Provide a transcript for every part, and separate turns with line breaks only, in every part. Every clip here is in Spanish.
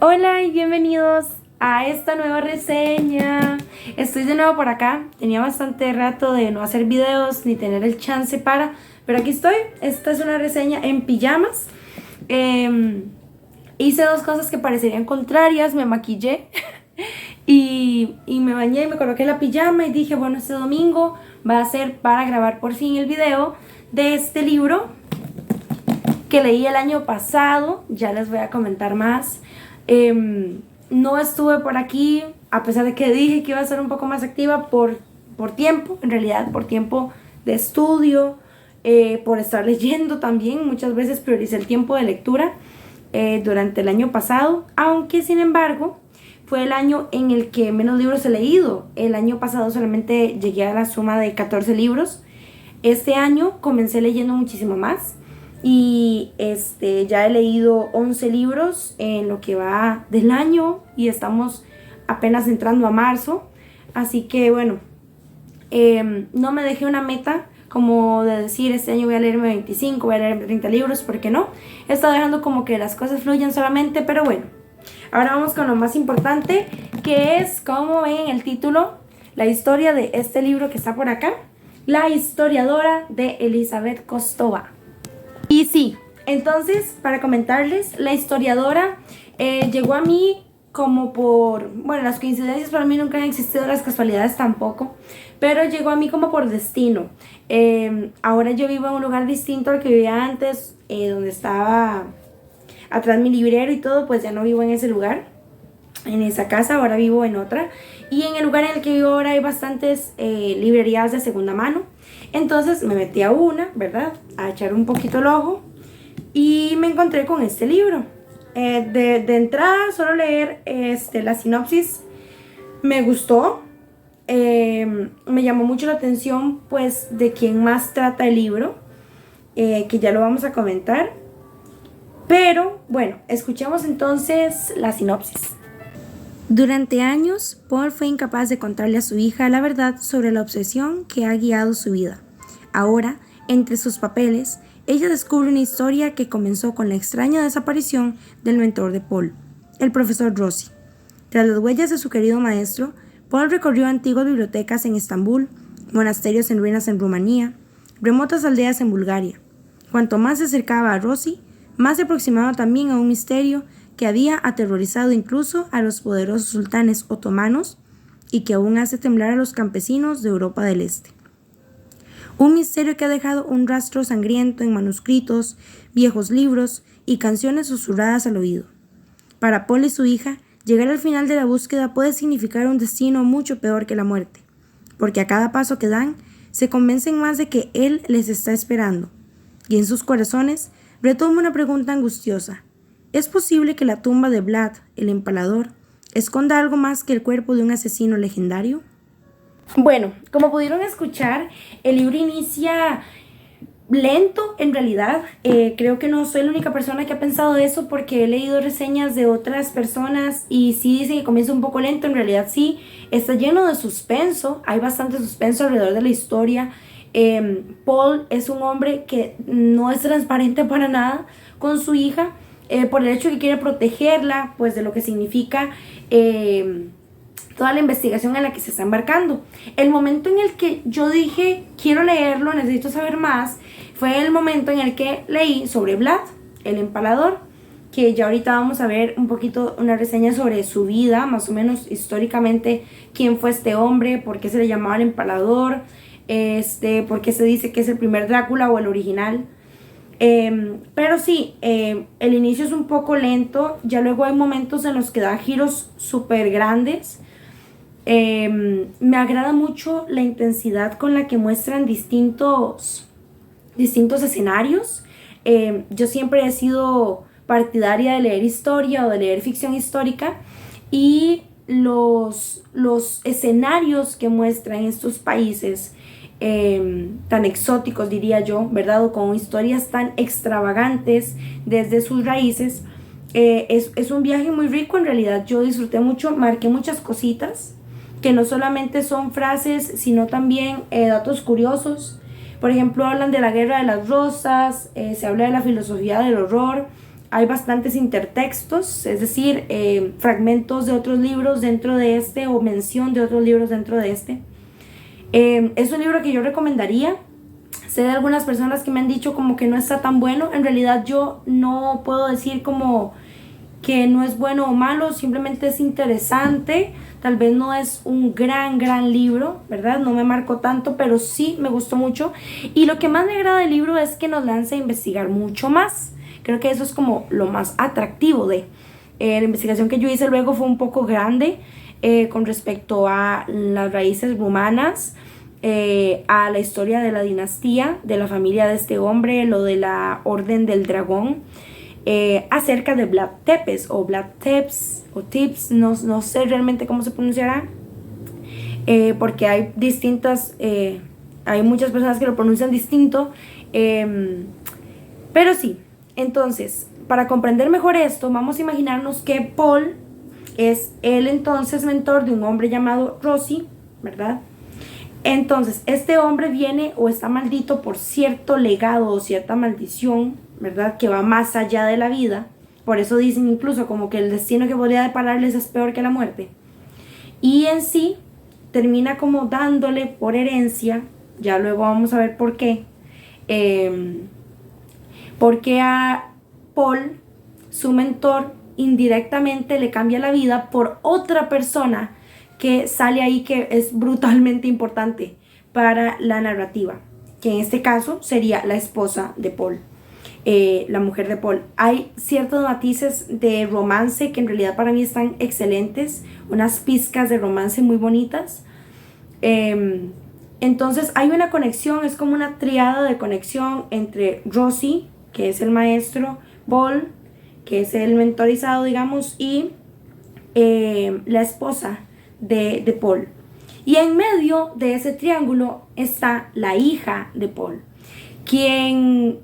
Hola y bienvenidos a esta nueva reseña. Estoy de nuevo por acá. Tenía bastante rato de no hacer videos ni tener el chance pero aquí estoy. Esta es una reseña en pijamas. Hice dos cosas que parecerían contrarias. Me maquillé y me bañé y me coloqué la pijama y dije, bueno, este domingo va a ser para grabar por fin el video de este libro que leí el año pasado. Ya les voy a comentar más. No estuve por aquí, a pesar de que dije que iba a ser un poco más activa por tiempo, en realidad por tiempo de estudio, por estar leyendo también. Muchas veces prioricé el tiempo de lectura durante el año pasado, aunque sin embargo fue el año en el que menos libros he leído. El año pasado solamente llegué a la suma de 14 libros. Este año comencé leyendo muchísimo más. Y ya he leído 11 libros en lo que va del año y estamos apenas entrando a marzo. Así que bueno, no me dejé una meta como de decir este año voy a leerme 25, voy a leerme 30 libros, porque no. He estado dejando como que las cosas fluyan solamente, pero bueno. Ahora vamos con lo más importante, que es, como ven en el título, la historia de este libro que está por acá. La historiadora de Elizabeth Kostova. Y sí, entonces, para comentarles, la historiadora llegó a mí como por, bueno, las coincidencias para mí nunca han existido, las casualidades tampoco, pero llegó a mí como por destino. Ahora yo vivo en un lugar distinto al que vivía antes, donde estaba atrás mi librero y todo, pues ya no vivo en ese lugar, en esa casa, ahora vivo en otra. Y en el lugar en el que vivo ahora hay bastantes librerías de segunda mano. Entonces me metí a una, ¿verdad? A echar un poquito el ojo y me encontré con este libro. De entrada, solo leer la sinopsis me gustó. Me llamó mucho la atención, pues, de quién más trata el libro, que ya lo vamos a comentar. Pero bueno, escuchemos entonces la sinopsis. Durante años, Paul fue incapaz de contarle a su hija la verdad sobre la obsesión que ha guiado su vida. Ahora, entre sus papeles, ella descubre una historia que comenzó con la extraña desaparición del mentor de Paul, el profesor Rossi. Tras las huellas de su querido maestro, Paul recorrió antiguas bibliotecas en Estambul, monasterios en ruinas en Rumanía, remotas aldeas en Bulgaria. Cuanto más se acercaba a Rossi, más se aproximaba también a un misterio que había aterrorizado incluso a los poderosos sultanes otomanos y que aún hace temblar a los campesinos de Europa del Este. Un misterio que ha dejado un rastro sangriento en manuscritos, viejos libros y canciones susurradas al oído. Para Paul y su hija, llegar al final de la búsqueda puede significar un destino mucho peor que la muerte, porque a cada paso que dan, se convencen más de que él les está esperando, y en sus corazones retoma una pregunta angustiosa. ¿Es posible que la tumba de Vlad, el empalador, esconda algo más que el cuerpo de un asesino legendario? Bueno, como pudieron escuchar, el libro inicia lento en realidad. Creo que no soy la única persona que ha pensado eso, porque he leído reseñas de otras personas y sí dicen que comienza un poco lento. En realidad sí, está lleno de suspenso, hay bastante suspenso alrededor de la historia. Paul es un hombre que no es transparente para nada con su hija, por el hecho de que quiere protegerla, pues de lo que significa toda la investigación en la que se está embarcando. El momento en el que yo dije, quiero leerlo, necesito saber más, fue el momento en el que leí sobre Vlad, el empalador, que ya ahorita vamos a ver un poquito una reseña sobre su vida, más o menos históricamente, quién fue este hombre, por qué se le llamaba el empalador, por qué se dice que es el primer Drácula o el original. Pero sí, el inicio es un poco lento, ya luego hay momentos en los que da giros súper grandes. Me agrada mucho la intensidad con la que muestran distintos escenarios. Yo siempre he sido partidaria de leer historia o de leer ficción histórica, y los escenarios que muestran estos países tan exóticos, diría yo, ¿verdad? O con historias tan extravagantes desde sus raíces. Es un viaje muy rico en realidad. Yo disfruté mucho, marqué muchas cositas que no solamente son frases, sino también datos curiosos. Por ejemplo, hablan de la Guerra de las Rosas, se habla de la filosofía del horror, hay bastantes intertextos, es decir, fragmentos de otros libros dentro de este o mención de otros libros dentro de este. Es un libro que yo recomendaría. Sé de algunas personas que me han dicho como que no está tan bueno. En realidad yo no puedo decir como que no es bueno o malo, simplemente es interesante. Tal vez no es un gran libro, ¿verdad? No me marcó tanto, pero sí me gustó mucho. Y lo que más me agrada del libro es que nos lanza a investigar mucho más. Creo que eso es como lo más atractivo de la investigación que yo hice luego fue un poco grande con respecto a las raíces rumanas, a la historia de la dinastía, de la familia de este hombre, lo de la Orden del Dragón, acerca de Vlad Tepes o Vlad Tepes o Tips, no sé realmente cómo se pronunciará, porque hay distintas, hay muchas personas que lo pronuncian distinto, pero sí. Entonces, para comprender mejor esto, vamos a imaginarnos que Paul es el entonces mentor de un hombre llamado Rossi, ¿verdad? Entonces, este hombre viene o está maldito por cierto legado o cierta maldición, ¿verdad? Que va más allá de la vida. Por eso dicen incluso como que el destino que podría depararles es peor que la muerte. Y en sí, termina como dándole por herencia, ya luego vamos a ver por qué, porque a Paul, su mentor, indirectamente le cambia la vida por otra persona que sale ahí que es brutalmente importante para la narrativa, que en este caso sería la esposa de Paul, la mujer de Paul. Hay ciertos matices de romance que en realidad para mí están excelentes, unas pizcas de romance muy bonitas. Entonces hay una conexión, es como una triada de conexión entre Rossi, que es el maestro, Paul, que es el mentorizado, digamos, y la esposa de Paul. Y en medio de ese triángulo está la hija de Paul, quien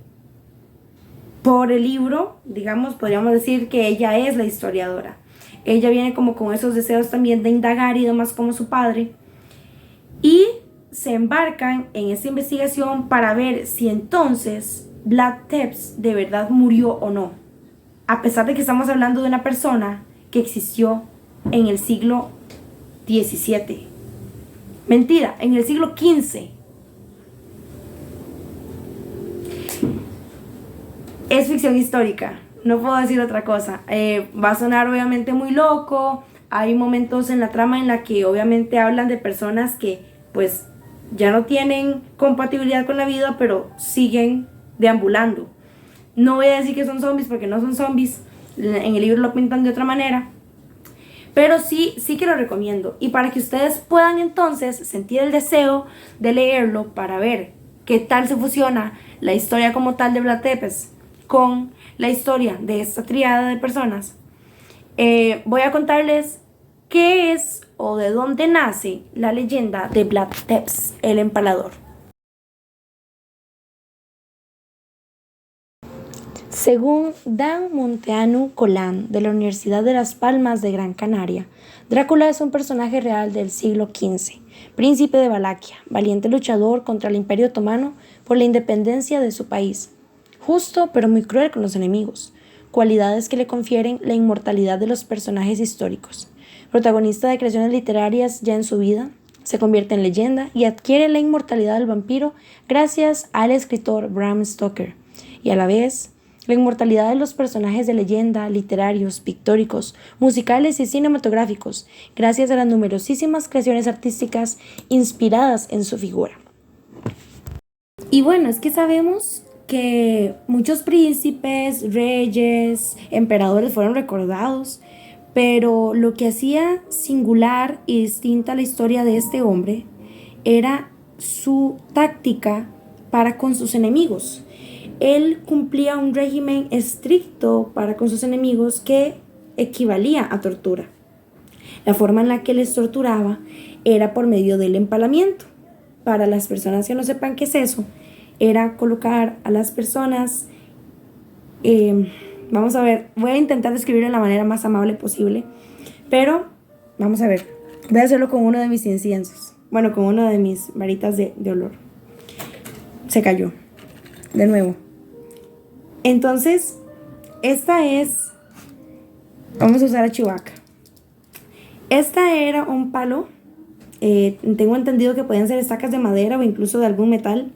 por el libro, digamos, podríamos decir que ella es la historiadora. Ella viene como con esos deseos también de indagar y demás como su padre. Y se embarcan en esta investigación para ver si entonces Vlad Tepes de verdad murió o no, a pesar de que estamos hablando de una persona que existió en el siglo XVII. Mentira, en el siglo XV. Es ficción histórica, no puedo decir otra cosa. Va a sonar obviamente muy loco. Hay momentos en la trama en la que obviamente hablan de personas que pues ya no tienen compatibilidad con la vida, pero siguen deambulando. No voy a decir que son zombies porque no son zombies, en el libro lo pintan de otra manera, pero sí que lo recomiendo. Y para que ustedes puedan entonces sentir el deseo de leerlo para ver qué tal se fusiona la historia como tal de Vlad Tepes con la historia de esta tríada de personas, voy a contarles qué es o de dónde nace la leyenda de Vlad Tepes, el empalador. Según Dan Munteanu Colán, de la Universidad de Las Palmas de Gran Canaria, Drácula es un personaje real del siglo XV, príncipe de Valaquia, valiente luchador contra el Imperio Otomano por la independencia de su país, justo pero muy cruel con los enemigos, cualidades que le confieren la inmortalidad de los personajes históricos. Protagonista de creaciones literarias ya en su vida, se convierte en leyenda y adquiere la inmortalidad del vampiro gracias al escritor Bram Stoker, y a la vez la inmortalidad de los personajes de leyenda, literarios, pictóricos, musicales y cinematográficos, gracias a las numerosísimas creaciones artísticas inspiradas en su figura. Y bueno, es que sabemos que muchos príncipes, reyes, emperadores fueron recordados, pero lo que hacía singular y distinta la historia de este hombre era su táctica para con sus enemigos. Él cumplía un régimen estricto para con sus enemigos que equivalía a tortura. La forma en la que les torturaba era por medio del empalamiento. Para las personas que no sepan qué es eso, era colocar a las personas, vamos a ver, voy a intentar describirlo de la manera más amable posible, pero vamos a ver, voy a hacerlo con uno de mis inciensos, bueno, con uno de mis varitas de olor. Se cayó, de nuevo. Entonces, Esta es, vamos a usar a Chewbacca. Esta era un palo, tengo entendido que podían ser estacas de madera o incluso de algún metal,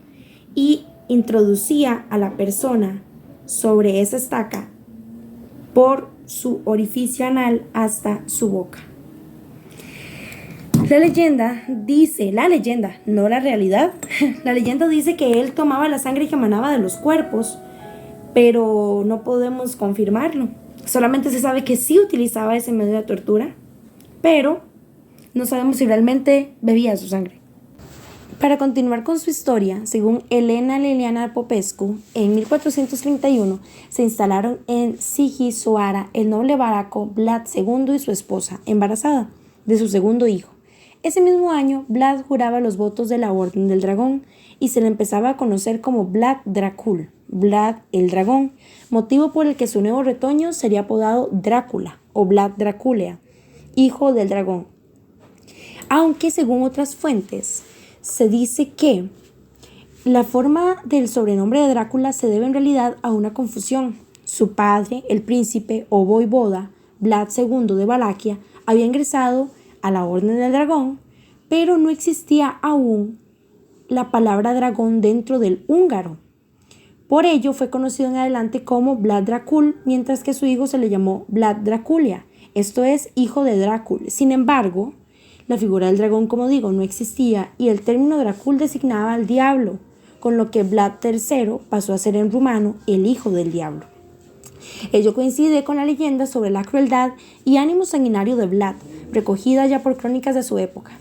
y introducía a la persona sobre esa estaca por su orificio anal hasta su boca. La leyenda, no la realidad, la leyenda dice que él tomaba la sangre que emanaba de los cuerpos, pero no podemos confirmarlo. Solamente se sabe que sí utilizaba ese medio de tortura, pero no sabemos si realmente bebía su sangre. Para continuar con su historia, según Elena Liliana Popescu, en 1431 se instalaron en Sigisoara el noble baraco Vlad II y su esposa, embarazada de su segundo hijo. Ese mismo año, Vlad juraba los votos de la Orden del Dragón y se le empezaba a conocer como Vlad Dracul, Vlad el Dragón, motivo por el que su nuevo retoño sería apodado Drácula o Vlad Draculea, hijo del dragón. Aunque según otras fuentes, se dice que la forma del sobrenombre de Drácula se debe en realidad a una confusión. Su padre, el príncipe o voivoda Vlad II de Valaquia, había ingresado a la Orden del Dragón, pero no existía aún la palabra dragón dentro del húngaro. Por ello fue conocido en adelante como Vlad Dracul, mientras que su hijo se le llamó Vlad Draculia, esto es, hijo de Drácula. Sin embargo, la figura del dragón, como digo, no existía y el término Dracul designaba al diablo, con lo que Vlad III pasó a ser en rumano el hijo del diablo. Ello coincide con la leyenda sobre la crueldad y ánimo sanguinario de Vlad, recogida ya por crónicas de su época.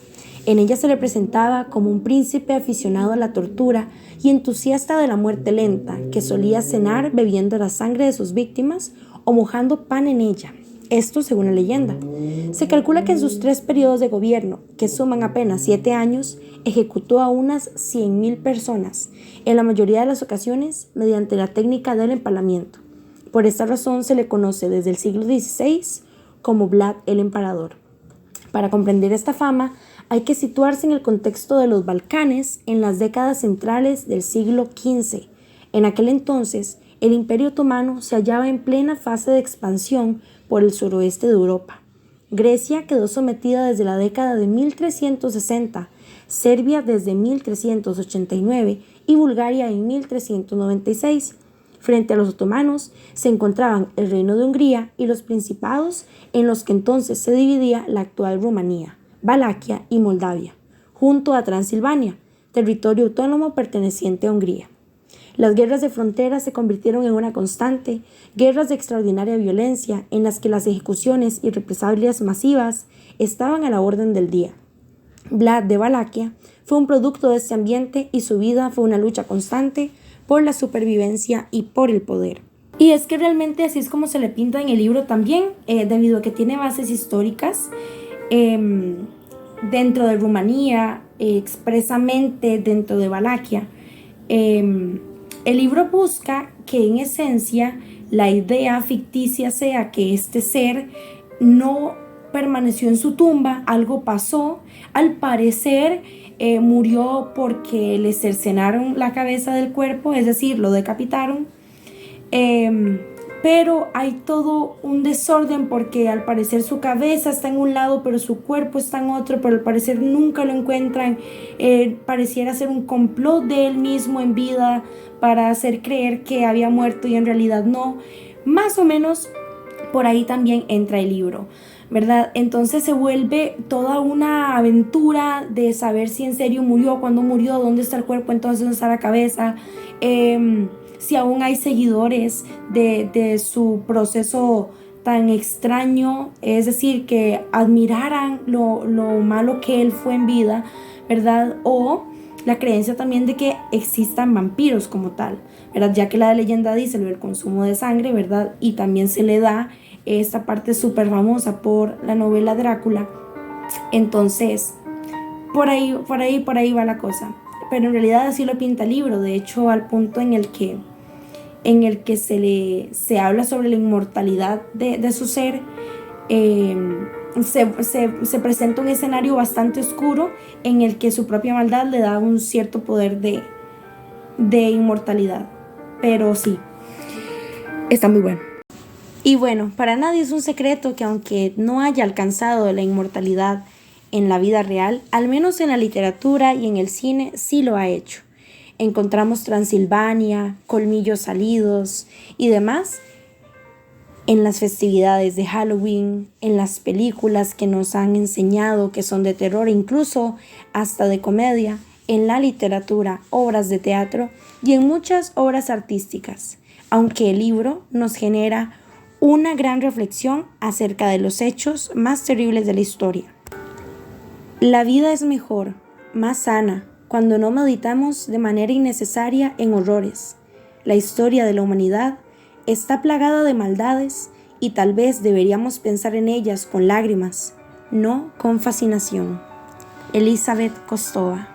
En ella se le presentaba como un príncipe aficionado a la tortura y entusiasta de la muerte lenta, que solía cenar bebiendo la sangre de sus víctimas o mojando pan en ella. Esto según la leyenda. Se calcula que en sus 3 periodos de gobierno, que suman apenas 7 años, ejecutó a unas 100.000 personas, en la mayoría de las ocasiones mediante la técnica del empalamiento. Por esta razón se le conoce desde el siglo XVI como Vlad el Empalador. Para comprender esta fama, hay que situarse en el contexto de los Balcanes en las décadas centrales del siglo XV. En aquel entonces, el Imperio Otomano se hallaba en plena fase de expansión por el suroeste de Europa. Grecia quedó sometida desde la década de 1360, Serbia desde 1389 y Bulgaria en 1396. Frente a los otomanos se encontraban el Reino de Hungría y los principados en los que entonces se dividía la actual Rumanía, Valaquia y Moldavia, junto a Transilvania, territorio autónomo perteneciente a Hungría. Las guerras de frontera se convirtieron en una constante, guerras de extraordinaria violencia en las que las ejecuciones y represalias masivas estaban a la orden del día. Vlad de Valaquia fue un producto de este ambiente y su vida fue una lucha constante por la supervivencia y por el poder. Y es que realmente así es como se le pinta en el libro también, debido a que tiene bases históricas dentro de Rumanía, expresamente dentro de Valaquia. El libro busca que en esencia la idea ficticia sea que este ser no permaneció en su tumba, algo pasó, al parecer murió porque le cercenaron la cabeza del cuerpo, es decir, lo decapitaron, pero hay todo un desorden porque al parecer su cabeza está en un lado pero su cuerpo está en otro, pero al parecer nunca lo encuentran. Pareciera ser un complot de él mismo en vida para hacer creer que había muerto y en realidad no. Más o menos por ahí también entra el libro, ¿verdad? Entonces se vuelve toda una aventura de saber si en serio murió, cuándo murió, dónde está el cuerpo, entonces dónde está la cabeza, si aún hay seguidores de su proceso tan extraño, es decir, que admiraran lo malo que él fue en vida, ¿verdad? O la creencia también de que existan vampiros como tal, ¿verdad? Ya que la leyenda dice lo del consumo de sangre, ¿verdad? Y también se le da esta parte súper famosa por la novela Drácula. Entonces, por ahí va la cosa. Pero en realidad así lo pinta el libro, de hecho al punto en el que se habla sobre la inmortalidad de su ser. Se presenta un escenario bastante oscuro en el que su propia maldad le da un cierto poder de inmortalidad. Pero sí, está muy bueno. Y bueno, para nadie es un secreto que aunque no haya alcanzado la inmortalidad en la vida real, al menos en la literatura y en el cine sí lo ha hecho. Encontramos Transilvania, Colmillos Salidos y demás en las festividades de Halloween, en las películas que nos han enseñado que son de terror, incluso hasta de comedia, en la literatura, obras de teatro y en muchas obras artísticas, aunque el libro nos genera una gran reflexión acerca de los hechos más terribles de la historia. La vida es mejor, más sana, cuando no meditamos de manera innecesaria en horrores. La historia de la humanidad está plagada de maldades y tal vez deberíamos pensar en ellas con lágrimas, no con fascinación. Elizabeth Kostova.